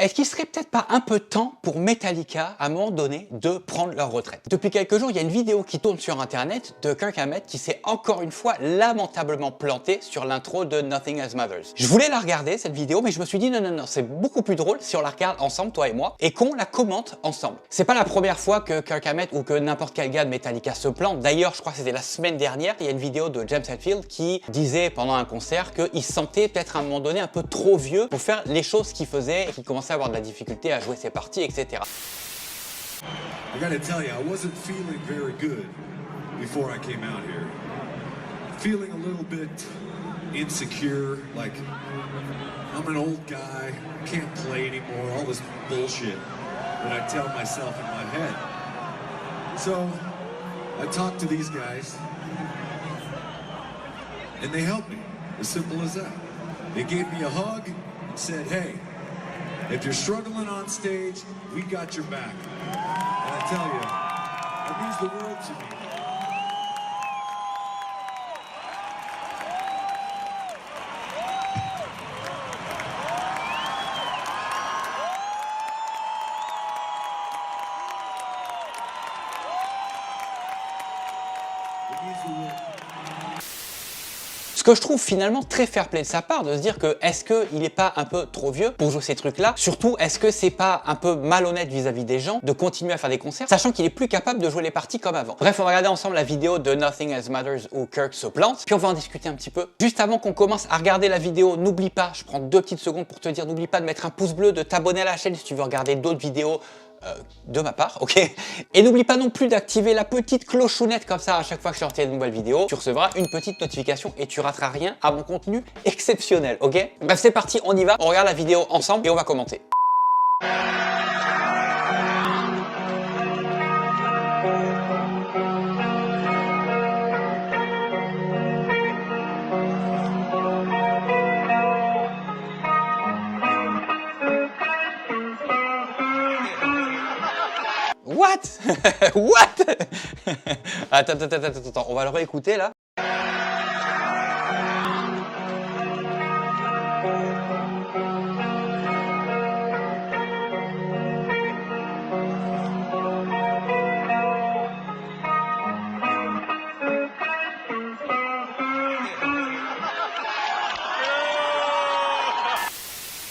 Est-ce qu'il serait peut-être pas un peu temps pour Metallica, à un moment donné, de prendre leur retraite? Depuis quelques jours, il y a une vidéo qui tourne sur internet de Kirk Hammett qui s'est encore une fois lamentablement planté sur l'intro de Nothing Else Matters. Je voulais la regarder cette vidéo, mais je me suis dit non, c'est beaucoup plus drôle si on la regarde ensemble, toi et moi, et qu'on la commente ensemble. C'est pas la première fois que Kirk Hammett ou que n'importe quel gars de Metallica se plante. D'ailleurs, je crois que c'était la semaine dernière, il y a une vidéo de James Hetfield qui disait pendant un concert qu'il se sentait peut-être à un moment donné un peu trop vieux pour faire les choses qu'il faisait et qu'il commençait à avoir de la difficulté à jouer ses parties, etc. I gotta tell you, I wasn't feeling very good before I came out here. Feeling a little bit insecure, like I'm an old guy, can't play anymore, all this bullshit that I tell myself in my head. So I talked to these guys and they helped me, as simple as that. They gave me a hug and said, hey, if you're struggling on stage, we got your back. And I tell you, it means the world to me. It means the world. Ce que je trouve finalement très fair-play de sa part, de se dire que est-ce qu'il n'est pas un peu trop vieux pour jouer ces trucs-là? Surtout, est-ce que c'est pas un peu malhonnête vis-à-vis des gens de continuer à faire des concerts, sachant qu'il est plus capable de jouer les parties comme avant? Bref, on va regarder ensemble la vidéo de Nothing Else Matters où Kirk se plante, puis on va en discuter un petit peu. Juste avant qu'on commence à regarder la vidéo, n'oublie pas, je prends 2 petites secondes pour te dire, n'oublie pas de mettre un pouce bleu, de t'abonner à la chaîne si tu veux regarder d'autres vidéos de ma part, ok? Et n'oublie pas non plus d'activer la petite clochonnette comme ça à chaque fois que je sortirai une nouvelle vidéo. Tu recevras une petite notification et tu rateras rien à mon contenu exceptionnel, ok? Bref, c'est parti, on y va. On regarde la vidéo ensemble et on va commenter. What? What? Attends, on va le réécouter là.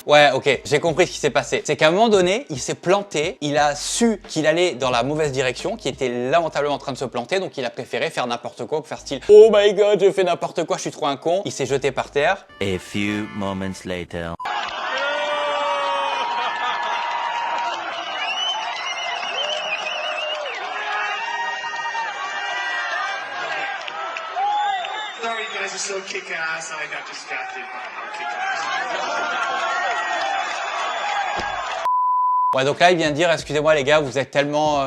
Ouais, ok, j'ai compris ce qui s'est passé. C'est qu'à un moment donné, il s'est planté, il a su qu'il allait dans la mauvaise direction, qu'il était lamentablement en train de se planter, donc il a préféré faire n'importe quoi pour faire style « Oh my god, j'ai fait n'importe quoi, je suis trop un con ». Il s'est jeté par terre. A few moments later. Sorry, you guys are so kick-ass. I got distracted by how kick-ass. Ouais, donc là, il vient de dire, excusez-moi les gars, vous êtes tellement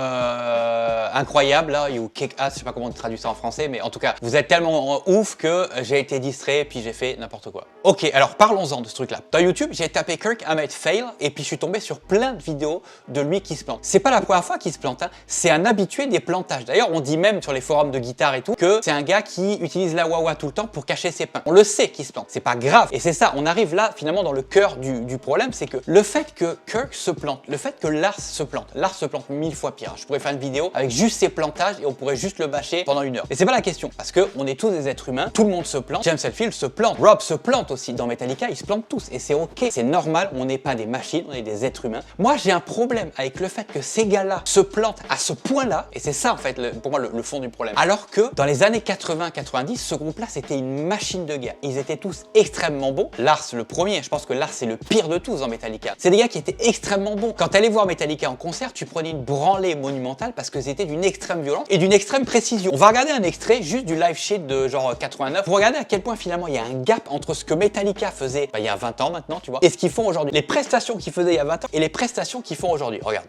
incroyable, là, you kick ass, je sais pas comment on traduit ça en français, mais en tout cas, vous êtes tellement ouf que j'ai été distrait, puis j'ai fait n'importe quoi. Ok, alors parlons-en de ce truc-là. Dans YouTube, j'ai tapé Kirk Hammett fail, et puis je suis tombé sur plein de vidéos de lui qui se plante. C'est pas la première fois qu'il se plante, hein. C'est un habitué des plantages. D'ailleurs, on dit même sur les forums de guitare et tout, que c'est un gars qui utilise la wah-wah tout le temps pour cacher ses pains. On le sait qu'il se plante, c'est pas grave. Et c'est ça, on arrive là, finalement, dans le cœur du problème, c'est que le fait que Kirk se plante, le fait que Lars se plante 1000 fois pire. Je pourrais faire une vidéo avec juste ses plantages et on pourrait juste le bâcher pendant 1 heure. Et c'est pas la question, parce que on est tous des êtres humains, tout le monde se plante, James Hetfield se plante, Rob se plante aussi, dans Metallica, ils se plantent tous, et c'est ok, c'est normal, on n'est pas des machines, on est des êtres humains. Moi, j'ai un problème avec le fait que ces gars-là se plantent à ce point-là, et c'est ça en fait, pour moi, le fond du problème. Alors que dans les années 80-90, ce groupe-là, c'était une machine de guerre. Ils étaient tous extrêmement bons. Lars, le premier, je pense que Lars, c'est le pire de tous dans Metallica. C'est des gars qui étaient extrêmement bons. Quand t'allais voir Metallica en concert, tu prenais une branlée monumentale parce que c'était d'une extrême violence et d'une extrême précision. On va regarder un extrait juste du live sheet de genre 89 pour regarder à quel point finalement il y a un gap entre ce que Metallica faisait il y a 20 ans maintenant, tu vois, et ce qu'ils font aujourd'hui. Les prestations qu'ils faisaient il y a 20 ans et les prestations qu'ils font aujourd'hui. Regarde.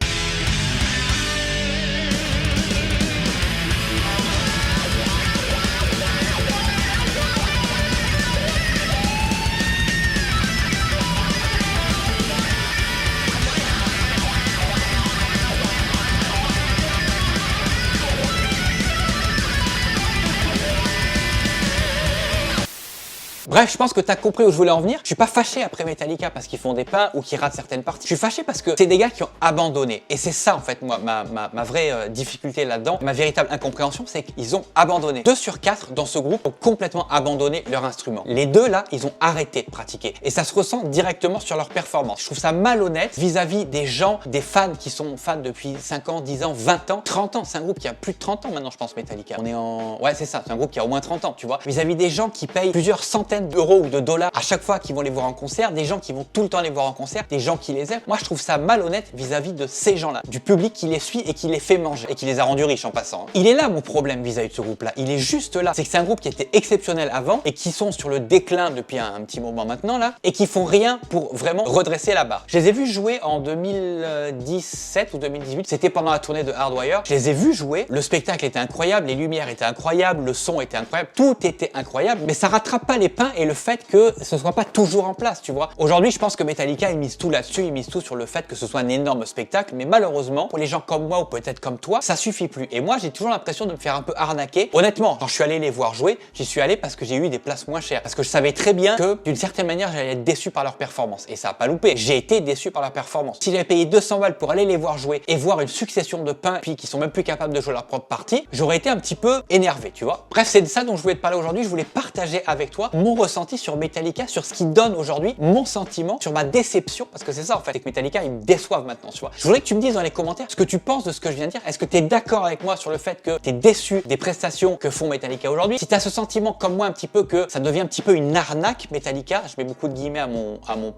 Bref, je pense que t'as compris où je voulais en venir. Je suis pas fâché après Metallica parce qu'ils font des pains ou qu'ils ratent certaines parties. Je suis fâché parce que c'est des gars qui ont abandonné. Et c'est ça en fait, moi, ma vraie difficulté là-dedans, ma véritable incompréhension, c'est qu'ils ont abandonné. 2 sur 4 dans ce groupe ont complètement abandonné leur instrument. Les 2 là, ils ont arrêté de pratiquer. Et ça se ressent directement sur leur performance. Je trouve ça malhonnête vis-à-vis des gens, des fans qui sont fans depuis 5 ans, 10 ans, 20 ans, 30 ans. C'est un groupe qui a plus de 30 ans maintenant, je pense, Metallica. On est en... Ouais, c'est ça, c'est un groupe qui a au moins 30 ans, tu vois. Vis-à-vis des gens qui payent plusieurs centaines d'euros ou de dollars à chaque fois qu'ils vont les voir en concert, des gens qui vont tout le temps les voir en concert, des gens qui les aiment. Moi, je trouve ça malhonnête vis-à-vis de ces gens-là, du public qui les suit et qui les fait manger et qui les a rendus riches en passant. Il est là mon problème vis-à-vis de ce groupe-là. Il est juste là. C'est que c'est un groupe qui était exceptionnel avant et qui sont sur le déclin depuis un petit moment maintenant là et qui font rien pour vraiment redresser la barre. Je les ai vus jouer en 2017 ou 2018. C'était pendant la tournée de Hardwire. Je les ai vus jouer. Le spectacle était incroyable, les lumières étaient incroyables, le son était incroyable, tout était incroyable. Mais ça rattrape pas les pains et le fait que ce soit pas toujours en place, tu vois. Aujourd'hui, je pense que Metallica, ils misent tout là-dessus, ils misent tout sur le fait que ce soit un énorme spectacle. Mais malheureusement, pour les gens comme moi ou peut-être comme toi, ça suffit plus. Et moi, j'ai toujours l'impression de me faire un peu arnaquer. Honnêtement, quand je suis allé les voir jouer, j'y suis allé parce que j'ai eu des places moins chères. Parce que je savais très bien que d'une certaine manière, j'allais être déçu par leur performance. Et ça a pas loupé. J'ai été déçu par leur performance. Si j'avais payé 200 balles pour aller les voir jouer et voir une succession de pains puis qui sont même plus capables de jouer leur propre partie, j'aurais été un petit peu énervé, tu vois. Bref, c'est de ça dont je voulais te parler aujourd'hui. Je voulais partager avec toi mon ressenti sur Metallica, sur ce qu'ils donnent aujourd'hui, mon sentiment, sur ma déception, parce que c'est ça en fait, c'est que Metallica, ils me déçoivent maintenant, tu vois. Je voudrais que tu me dises dans les commentaires ce que tu penses de ce que je viens de dire. Est-ce que tu es d'accord avec moi sur le fait que tu es déçu des prestations que font Metallica aujourd'hui? Si tu as ce sentiment comme moi un petit peu que ça devient un petit peu une arnaque Metallica, je mets beaucoup de guillemets à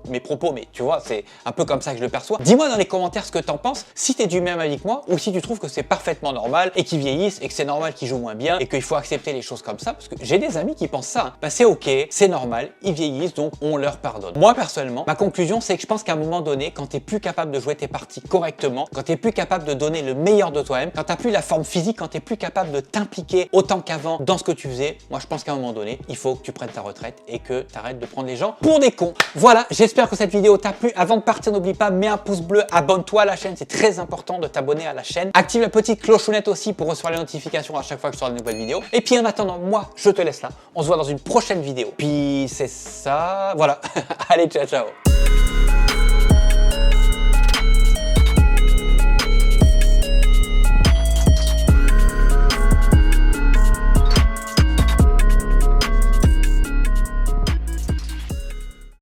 mes propos, mais tu vois, c'est un peu comme ça que je le perçois. Dis-moi dans les commentaires ce que t'en penses, si tu es du même avis que moi, ou si tu trouves que c'est parfaitement normal et qu'ils vieillissent et que c'est normal qu'ils jouent moins bien et qu'il faut accepter les choses comme ça, parce que j'ai des amis qui pensent ça, hein. Bah c'est ok, c'est normal, ils vieillissent donc on leur pardonne. Moi personnellement, ma conclusion c'est que je pense qu'à un moment donné, quand t'es plus capable de jouer tes parties correctement, quand t'es plus capable de donner le meilleur de toi-même, quand t'as plus la forme physique, quand t'es plus capable de t'impliquer autant qu'avant dans ce que tu faisais, moi je pense qu'à un moment donné, il faut que tu prennes ta retraite et que t'arrêtes de prendre les gens pour des cons. Voilà, j'espère que cette vidéo t'a plu. Avant de partir, n'oublie pas, mets un pouce bleu, abonne-toi à la chaîne, c'est très important de t'abonner à la chaîne. Active la petite clochonnette aussi pour recevoir les notifications à chaque fois que je sors de nouvelles vidéos. Et puis en attendant, moi, je te laisse là. On se voit dans une prochaine vidéo. Puis c'est ça, voilà. Allez, ciao, ciao.